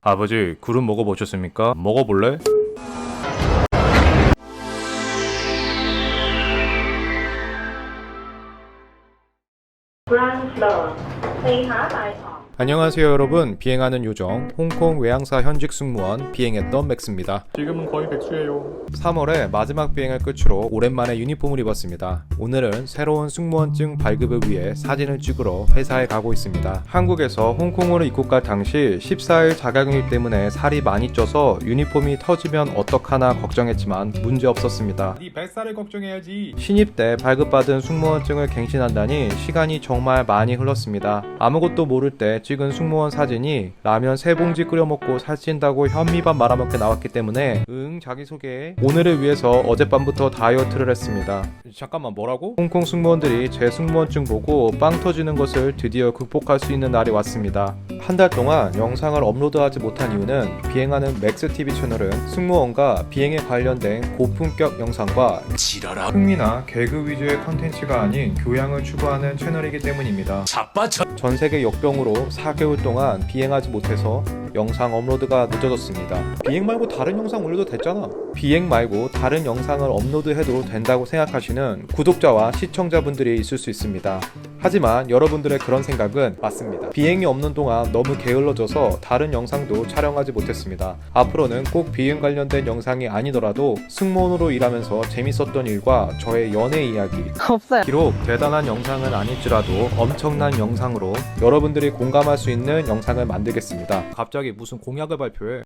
아버지, 굴은 먹어보셨습니까? 먹어볼래? Ground floor. Tây Hóa Bài Thọ. 안녕하세요 여러분, 비행하는 요정 홍콩 외항사 현직 승무원 비행했던 맥스입니다. 지금은 거의 백수예요. 3월에 마지막 비행을 끝으로 오랜만에 유니폼을 입었습니다. 오늘은 새로운 승무원증 발급을 위해 사진을 찍으러 회사에 가고 있습니다. 한국에서 홍콩으로 입국할 당시 14일 자가격리 때문에 살이 많이 쪄서 유니폼이 터지면 어떡하나 걱정했지만 문제 없었습니다. 네 뱃살을 걱정해야지. 신입 때 발급받은 승무원증을 갱신한다니 시간이 정말 많이 흘렀습니다. 아무것도 모를 때 찍은 승무원 사진이 라면 3봉지 끓여 먹고 살찐다고 현미밥 말아먹게 나왔기 때문에 자기소개. 오늘을 위해서 어젯밤부터 다이어트를 했습니다. 잠깐만, 뭐라고? 홍콩 승무원들이 제 승무원증 보고 빵 터지는 것을 드디어 극복할 수 있는 날이 왔습니다. 한 달 동안 영상을 업로드하지 못한 이유는 비행하는 맥스TV 채널은 승무원과 비행에 관련된 고품격 영상과 흥미나 개그 위주의 컨텐츠가 아닌 교양을 추구하는 채널이기 때문입니다. 전세계 역병으로 4개월 동안 비행하지 못해서 영상 업로드가 늦어졌습니다. 비행 말고 다른 영상 올려도 됐잖아. 비행 말고 다른 영상을 업로드해도 된다고 생각하시는 구독자와 시청자분들이 있을 수 있습니다. 하지만 여러분들의 그런 생각은 맞습니다. 비행이 없는 동안 너무 게을러져서 다른 영상도 촬영하지 못했습니다. 앞으로는 꼭 비행 관련된 영상이 아니더라도 승무원으로 일하면서 재밌었던 일과 저의 연애 이야기, 없어요. 비록 대단한 영상은 아닐지라도 엄청난 영상으로 여러분들이 공감할 수 있는 영상을 만들겠습니다. 갑자기 무슨 공약을 발표해.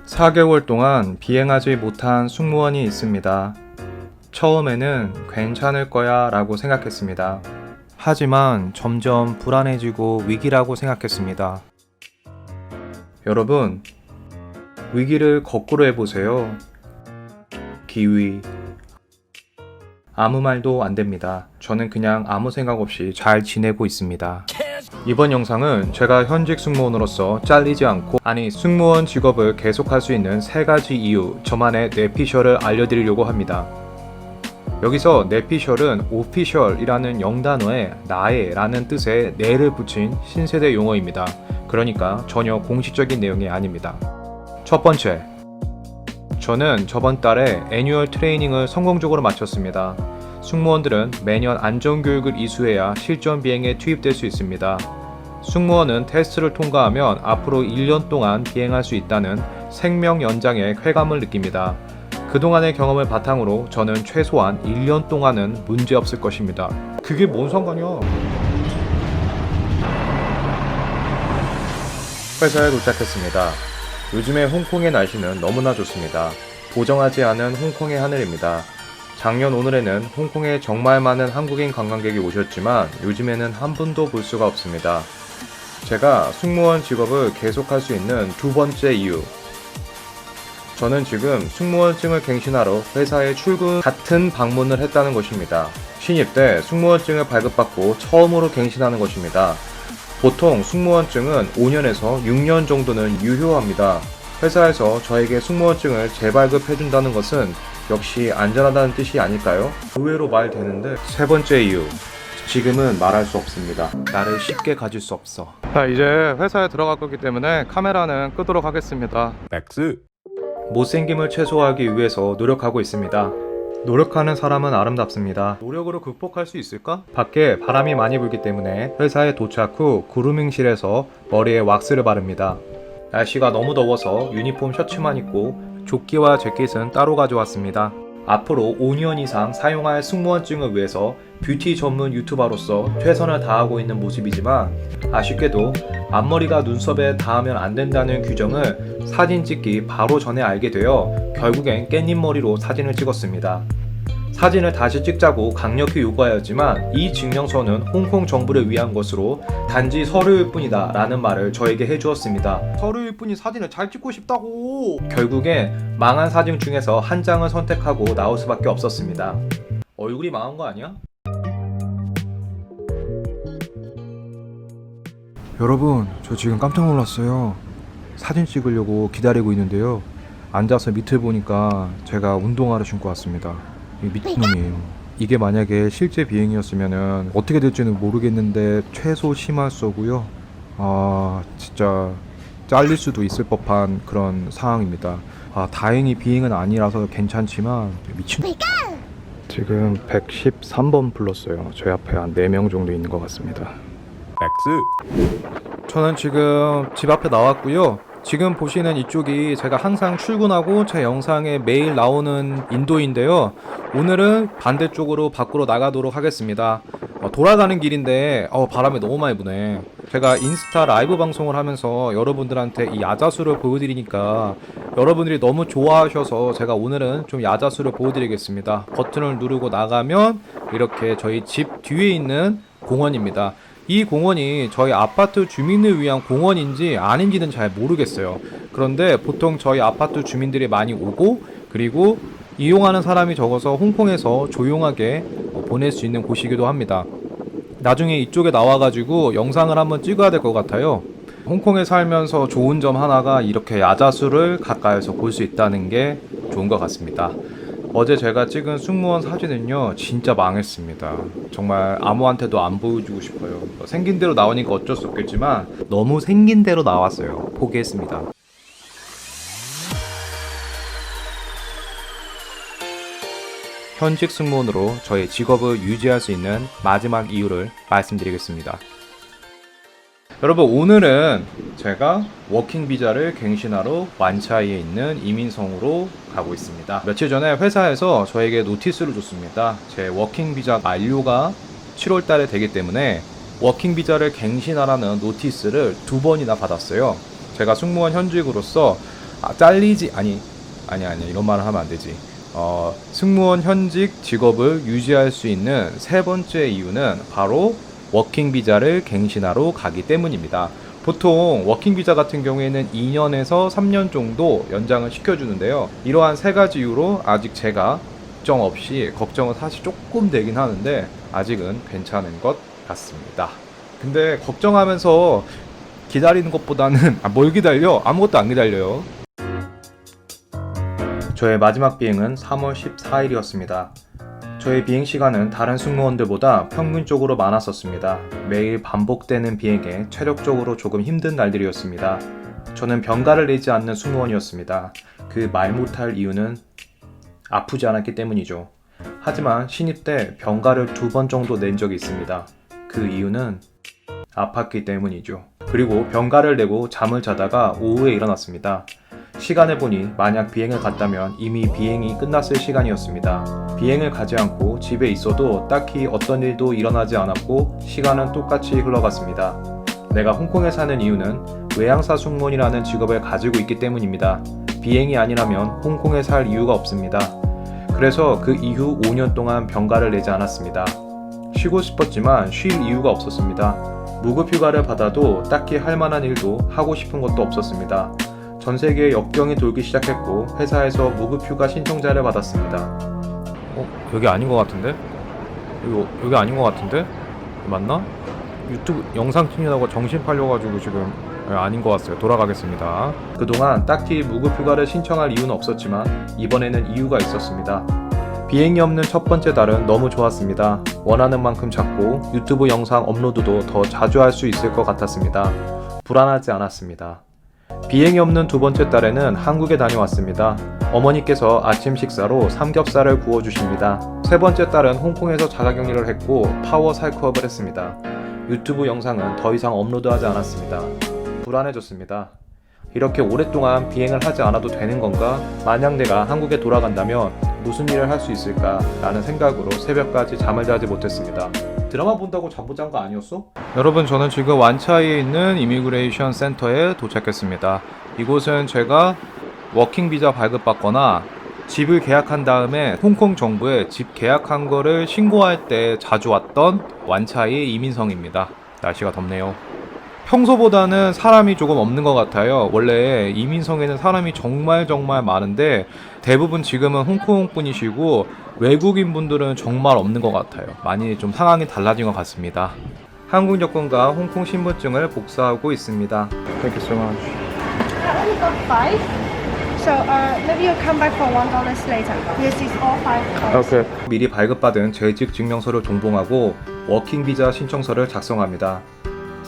4개월 동안 비행하지 못한 승무원이 있습니다. 처음에는 괜찮을 거야 라고 생각했습니다. 하지만 점점 불안해지고 위기라고 생각했습니다. 여러분, 위기를 거꾸로 해보세요. 기위. 아무 말도 안 됩니다. 저는 그냥 아무 생각 없이 잘 지내고 있습니다. 이번 영상은 제가 현직 승무원으로서 잘리지 않고, 승무원 직업을 계속할 수 있는 3가지 이유, 저만의 뇌피셜을 알려드리려고 합니다. 여기서 뇌피셜은 오피셜이라는 영단어에 나의 라는 뜻의 네를 붙인 신세대 용어입니다. 그러니까 전혀 공식적인 내용이 아닙니다. 첫 번째, 저는 저번 달에 애뉴얼 트레이닝을 성공적으로 마쳤습니다. 승무원들은 매년 안전교육을 이수해야 실전 비행에 투입될 수 있습니다. 승무원은 테스트를 통과하면 앞으로 1년 동안 비행할 수 있다는 생명 연장의 쾌감을 느낍니다. 그동안의 경험을 바탕으로 저는 최소한 1년 동안은 문제없을 것입니다. 그게 뭔 상관이야? 회사에 도착했습니다. 요즘에 홍콩의 날씨는 너무나 좋습니다. 보정하지 않은 홍콩의 하늘입니다. 작년 오늘에는 홍콩에 정말 많은 한국인 관광객이 오셨지만 요즘에는 한 분도 볼 수가 없습니다. 제가 승무원 직업을 계속할 수 있는 두 번째 이유, 저는 지금 승무원증을 갱신하러 회사에 출근 같은 방문을 했다는 것입니다. 신입 때 승무원증을 발급받고 처음으로 갱신하는 것입니다. 보통 승무원증은 5년에서 6년 정도는 유효합니다. 회사에서 저에게 승무원증을 재발급해준다는 것은 역시 안전하다는 뜻이 아닐까요? 의외로 말 되는데. 세 번째 이유, 지금은 말할 수 없습니다. 나를 쉽게 가질 수 없어. 자, 이제 회사에 들어갈 거기 때문에 카메라는 끄도록 하겠습니다. 맥스. 못생김을 최소화하기 위해서 노력하고 있습니다. 노력하는 사람은 아름답습니다. 노력으로 극복할 수 있을까? 밖에 바람이 많이 불기 때문에 회사에 도착 후 그루밍실에서 머리에 왁스를 바릅니다. 날씨가 너무 더워서 유니폼 셔츠만 입고 조끼와 재킷은 따로 가져왔습니다. 앞으로 5년 이상 사용할 승무원증을 위해서 뷰티 전문 유튜버로서 최선을 다하고 있는 모습이지만, 아쉽게도 앞머리가 눈썹에 닿으면 안 된다는 규정을 사진 찍기 바로 전에 알게 되어 결국엔 깻잎 머리로 사진을 찍었습니다. 사진을 다시 찍자고 강력히 요구하였지만 이 증명서는 홍콩 정부를 위한 것으로 단지 서류일 뿐이다 라는 말을 저에게 해주었습니다. 서류일 뿐이 사진을 잘 찍고 싶다고! 결국엔 망한 사진 중에서 한 장을 선택하고 나올 수밖에 없었습니다. 얼굴이 망한 거 아니야? 여러분, 저 지금 깜짝 놀랐어요. 사진 찍으려고 기다리고 있는데요, 앉아서 밑을 보니까 제가 운동화를 신고 왔습니다. 이 미친놈이에요. 이게 만약에 실제 비행이었으면 어떻게 될지는 모르겠는데 최소 심할서고요. 진짜 잘릴 수도 있을 법한 그런 상황입니다. 다행히 비행은 아니라서 괜찮지만 미친. 지금 113번 불렀어요. 저희 앞에 한 4명 정도 있는 것 같습니다. 저는 지금 집 앞에 나왔고요. 지금 보시는 이쪽이 제가 항상 출근하고 제 영상에 매일 나오는 인도인데요. 오늘은 반대쪽으로 밖으로 나가도록 하겠습니다. 돌아가는 길인데 바람이 너무 많이 부네. 제가 인스타 라이브 방송을 하면서 여러분들한테 이 야자수를 보여드리니까 여러분들이 너무 좋아하셔서 제가 오늘은 좀 야자수를 보여드리겠습니다. 버튼을 누르고 나가면 이렇게 저희 집 뒤에 있는 공원입니다. 이 공원이 저희 아파트 주민을 위한 공원인지 아닌지는 잘 모르겠어요. 그런데 보통 저희 아파트 주민들이 많이 오고 그리고 이용하는 사람이 적어서 홍콩에서 조용하게 보낼 수 있는 곳이기도 합니다. 나중에 이쪽에 나와가지고 영상을 한번 찍어야 될 것 같아요. 홍콩에 살면서 좋은 점 하나가 이렇게 야자수를 가까이서 볼 수 있다는 게 좋은 것 같습니다. 어제 제가 찍은 승무원 사진은요 진짜 망했습니다. 정말 아무한테도 안 보여주고 싶어요. 생긴 대로 나오니까 어쩔 수 없겠지만 너무 생긴 대로 나왔어요. 포기했습니다. 현직 승무원으로 저의 직업을 유지할 수 있는 마지막 이유를 말씀드리겠습니다. 여러분, 오늘은 제가 워킹 비자를 갱신하러 완차이에 있는 이민성으로 가고 있습니다. 며칠 전에 회사에서 저에게 노티스를 줬습니다. 제 워킹 비자 만료가 7월 달에 되기 때문에 워킹 비자를 갱신하라는 노티스를 2번이나 받았어요. 제가 승무원 현직으로서 이런 말을 하면 안 되지. 승무원 현직 직업을 유지할 수 있는 세 번째 이유는 바로 워킹 비자를 갱신하러 가기 때문입니다. 보통 워킹 비자 같은 경우에는 2년에서 3년 정도 연장을 시켜주는데요. 이러한 세 가지 이유로 아직 제가 걱정 없이 걱정은 사실 조금 되긴 하는데 아직은 괜찮은 것 같습니다. 근데 걱정하면서 기다리는 것보다는 뭘 기다려? 아무것도 안 기다려요. 저의 마지막 비행은 3월 14일이었습니다. 저의 비행 시간은 다른 승무원들보다 평균적으로 많았었습니다. 매일 반복되는 비행에 체력적으로 조금 힘든 날들이었습니다. 저는 병가를 내지 않는 승무원이었습니다. 그 말 못할 이유는 아프지 않았기 때문이죠. 하지만 신입 때 병가를 2번 정도 낸 적이 있습니다. 그 이유는 아팠기 때문이죠. 그리고 병가를 내고 잠을 자다가 오후에 일어났습니다. 시간을 보니 만약 비행을 갔다면 이미 비행이 끝났을 시간이었습니다. 비행을 가지 않고 집에 있어도 딱히 어떤 일도 일어나지 않았고 시간은 똑같이 흘러갔습니다. 내가 홍콩에 사는 이유는 외항사 승무원이라는 직업을 가지고 있기 때문입니다. 비행이 아니라면 홍콩에 살 이유가 없습니다. 그래서 그 이후 5년 동안 병가를 내지 않았습니다. 쉬고 싶었지만 쉴 이유가 없었습니다. 무급휴가를 받아도 딱히 할 만한 일도 하고 싶은 것도 없었습니다. 전 세계에 역경이 돌기 시작했고 회사에서 무급휴가 신청자를 받았습니다. 여기 아닌 것 같은데? 여기 아닌 것 같은데? 맞나? 유튜브 영상 찍느라고 정신 팔려가지고 지금 아닌 것 같아요. 돌아가겠습니다. 그동안 딱히 무급휴가를 신청할 이유는 없었지만 이번에는 이유가 있었습니다. 비행이 없는 첫 번째 달은 너무 좋았습니다. 원하는 만큼 잡고 유튜브 영상 업로드도 더 자주 할 수 있을 것 같았습니다. 불안하지 않았습니다. 비행이 없는 두 번째 달에는 한국에 다녀왔습니다. 어머니께서 아침 식사로 삼겹살을 구워주십니다. 세 번째 달은 홍콩에서 자가격리를 했고 파워 살크업을 했습니다. 유튜브 영상은 더 이상 업로드하지 않았습니다. 불안해졌습니다. 이렇게 오랫동안 비행을 하지 않아도 되는 건가? 만약 내가 한국에 돌아간다면 무슨 일을 할 수 있을까? 라는 생각으로 새벽까지 잠을 자지 못했습니다. 드라마 본다고 잠 못 잔 거 아니었어? 여러분, 저는 지금 완차이에 있는 이미그레이션 센터에 도착했습니다. 이곳은 제가 워킹 비자 발급받거나 집을 계약한 다음에 홍콩 정부에 집 계약한 거를 신고할 때 자주 왔던 완차이 이민성입니다. 날씨가 덥네요. 평소보다는 사람이 조금 없는 것 같아요. 원래 이민성에는 사람이 정말 많은데 대부분 지금은 홍콩 분이시고 외국인 분들은 정말 없는 것 같아요. 많이 좀 상황이 달라진 것 같습니다. 한국 여권과 홍콩 신분증을 복사하고 있습니다. Thank you so much. So maybe you come back for $1 later. This is all $5. 미리 발급받은 재직 증명서를 동봉하고 워킹 비자 신청서를 작성합니다.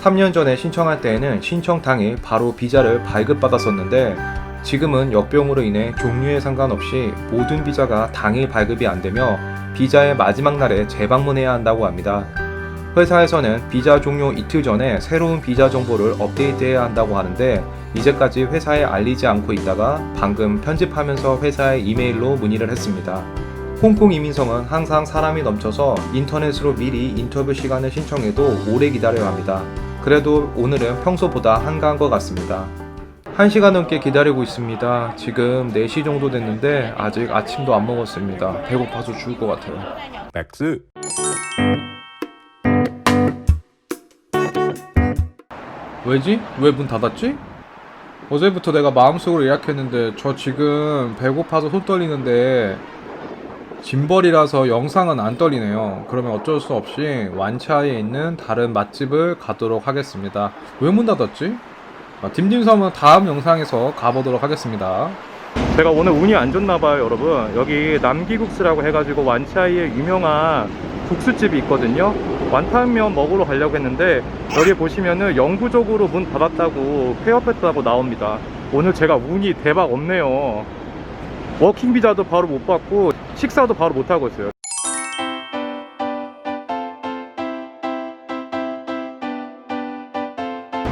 3년 전에 신청할 때에는 신청 당일 바로 비자를 발급받았었는데 지금은 역병으로 인해 종류에 상관없이 모든 비자가 당일 발급이 안 되며 비자의 마지막 날에 재방문해야 한다고 합니다. 회사에서는 비자 종료 이틀 전에 새로운 비자 정보를 업데이트해야 한다고 하는데 이제까지 회사에 알리지 않고 있다가 방금 편집하면서 회사에 이메일로 문의를 했습니다. 홍콩 이민성은 항상 사람이 넘쳐서 인터넷으로 미리 인터뷰 시간을 신청해도 오래 기다려야 합니다. 그래도 오늘은 평소보다 한가한 것 같습니다. 1시간 넘게 기다리고 있습니다. 지금 4시 정도 됐는데 아직 아침도 안 먹었습니다. 배고파서 죽을 것 같아요. 맥스. 왜지? 왜 문 닫았지? 어제부터 내가 마음속으로 예약했는데 저 지금 배고파서 손 떨리는데 짐벌이라서 영상은 안 떨리네요. 그러면 어쩔 수 없이 완차에 있는 다른 맛집을 가도록 하겠습니다. 왜 문 닫았지? 딤딤섬은 다음 영상에서 가보도록 하겠습니다. 제가 오늘 운이 안 좋나봐요, 여러분. 여기 남기국수라고 해가지고 완차이에 유명한 국수집이 있거든요. 완탕면 먹으러 가려고 했는데 여기 보시면은 영구적으로 문 닫았다고 폐업했다고 나옵니다. 오늘 제가 운이 대박 없네요. 워킹 비자도 바로 못 받고 식사도 바로 못 하고 있어요.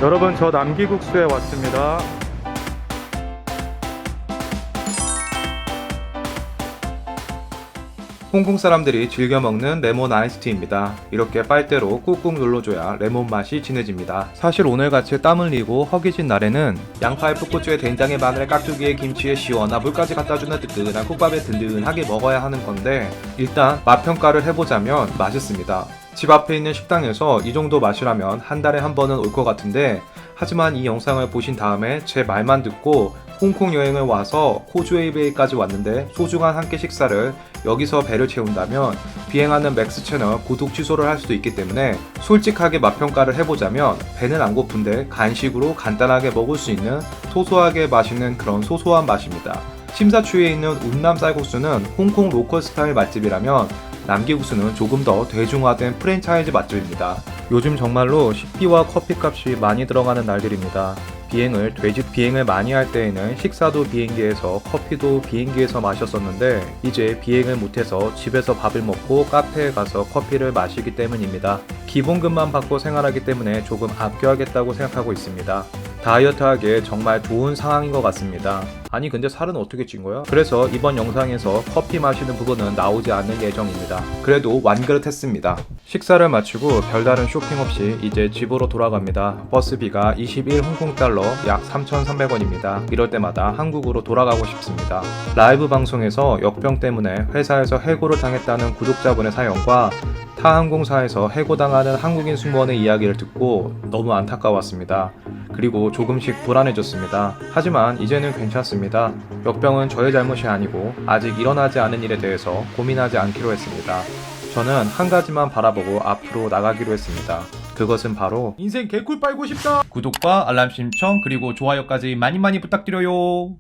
여러분, 저 남기국수에 왔습니다. 홍콩 사람들이 즐겨 먹는 레몬 아이스티입니다. 이렇게 빨대로 꾹꾹 눌러줘야 레몬 맛이 진해집니다. 사실 오늘같이 땀 흘리고 허기진 날에는 양파에 풋고추에 된장에 마늘에 깍두기에 김치에 시원한 물까지 갖다주는 뜨끈한 국밥에 든든하게 먹어야 하는 건데 일단 맛평가를 해보자면 맛있습니다. 집 앞에 있는 식당에서 이 정도 맛이라면 한 달에 한 번은 올 것 같은데 하지만 이 영상을 보신 다음에 제 말만 듣고 홍콩 여행을 와서 코즈웨이베이까지 왔는데 소중한 한 끼 식사를 여기서 배를 채운다면 비행하는 맥스 채널 구독 취소를 할 수도 있기 때문에 솔직하게 맛평가를 해보자면 배는 안 고픈데 간식으로 간단하게 먹을 수 있는 소소하게 맛있는 그런 소소한 맛입니다. 심사추에 있는 운남 쌀국수는 홍콩 로컬 스타일 맛집이라면 남기국수는 조금 더 대중화된 프랜차이즈 맛집입니다. 요즘 정말로 식비와 커피값이 많이 들어가는 날들입니다. 비행을 많이 할 때에는 식사도 비행기에서 커피도 비행기에서 마셨었는데 이제 비행을 못해서 집에서 밥을 먹고 카페에 가서 커피를 마시기 때문입니다. 기본급만 받고 생활하기 때문에 조금 아껴야겠다고 생각하고 있습니다. 다이어트하기에 정말 좋은 상황인 것 같습니다. 아니 근데 살은 어떻게 찐 거야? 그래서 이번 영상에서 커피 마시는 부분은 나오지 않을 예정입니다. 그래도 완그릇 했습니다. 식사를 마치고 별다른 쇼핑 없이 이제 집으로 돌아갑니다. 버스비가 21 홍콩달러 약 3,300원입니다. 이럴 때마다 한국으로 돌아가고 싶습니다. 라이브 방송에서 역병 때문에 회사에서 해고를 당했다는 구독자분의 사연과 타 항공사에서 해고당하는 한국인 승무원의 이야기를 듣고 너무 안타까웠습니다. 그리고 조금씩 불안해졌습니다. 하지만 이제는 괜찮습니다. 역병은 저의 잘못이 아니고 아직 일어나지 않은 일에 대해서 고민하지 않기로 했습니다. 저는 한 가지만 바라보고 앞으로 나가기로 했습니다. 그것은 바로 인생 개꿀 빨고 싶다! 구독과 알람 신청 그리고 좋아요까지 많이 부탁드려요.